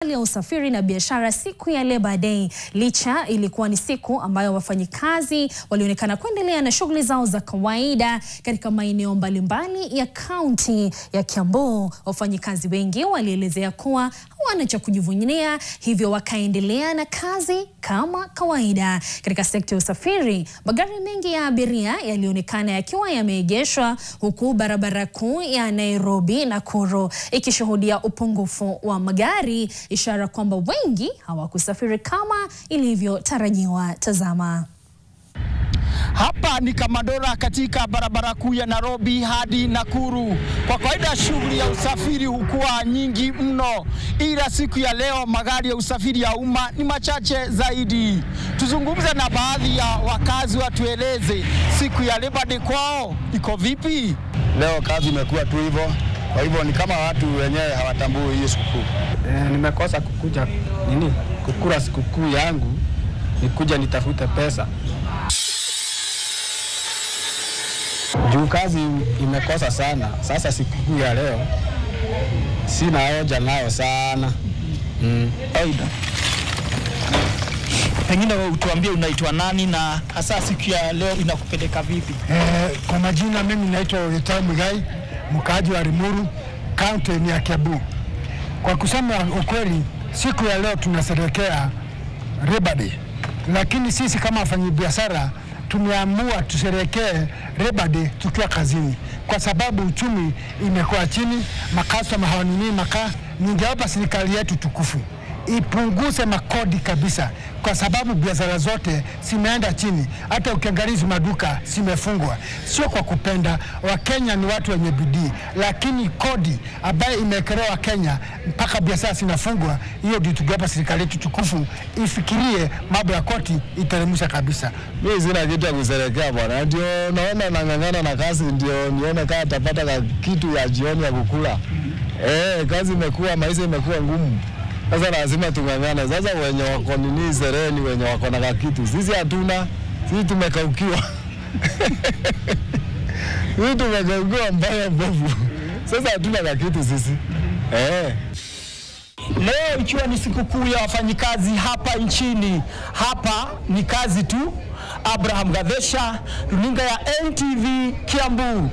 Hali ya usafiri na biashara siku ya Labor Day. Licha ilikuwa ni siku ambayo wafanyikazi walionekana kuendelea na shughuli zao za kawaida katika maeneo mbalimbali ya kaunti ya Kiambu. Wafanyikazi wengi walielezea kuwa hawana cha kujivunia, hivyo wakaendelea na kazi kama kawaida. Katika sekta ya usafiri, magari mengi ya abiria yalionekana yakiwa yameegeshwa, huku barabara kuu ya Nairobi Nakuru ikishuhudia upungufu wa magari, ishara kwamba wengi hawakusafiri kama ilivyotarajiwa. Tazama. Hapa ni Kamadora katika barabara kuu ya Nairobi hadi Nakuru. Kwa kawaida shughuli ya usafiri hukuwa nyingi mno, ila siku ya leo magari ya usafiri ya umma ni machache zaidi. Tuzungumze na baadhi ya wakazi watueleze siku ya Labor Day kwao iko vipi. Leo kazi imekuwa tu hivyo. Kwa hivyo ni kama watu wenyewe hawatambui hii sikukuu. Nimekosa kukuja kukula sikukuu yangu, nikuja nitafute pesa. Juu kazi imekosa sana. Sasa sikukuu ya leo sina hoja nayo sana. Aida. Pengine utuambie unaitwa nani na hasa siku ya leo inakupeleka vipi? Kwa majina mimi naitwa Wetao Mugai, mkaaji wa Limuru, kaunti ya Kiambu. Kwa kusema ukweli, siku ya leo tunasherehekea Labor Day. Lakini sisi kama wafanyabiashara tumeamua tusherehekee Labor Day tukiwa kazini, kwa sababu uchumi imekuwa chini, makastoma hawanunui makaa. Ningeomba serikali yetu tukufu ipunguze makodi kabisa, kwa sababu biashara zote zimeenda chini. Hata ukiangalia maduka zimefungwa, sio kwa kupenda. Wakenya ni watu wenye bidii, lakini kodi ambayo imekelewa Kenya mpaka biashara zinafungwa, hiyo ndio tungeomba serikali yetu tukufu ifikirie mambo ya kodi, iteremsha kabisa. Mimi sina kitu ya kusherehekea bwana. Ndio naona nang'ang'ana na kazi, ndio nione kama tapata kitu ya jioni ya kukula. Kazi imekuwa, maisha imekuwa ngumu. Sasa lazima tung'ang'ane. Sasa wenye wako nini sereni, wenye wako na kitu, sisi hatuna. Sisi tumekaukiwa. Sisi tumekaukiwa mbaya mbovu. Sasa hatuna kitu sisi. Leo ikiwa ni sikukuu ya wafanyikazi hapa nchini, hapa ni kazi tu. Abraham Gadesha, runinga ya NTV Kiambu.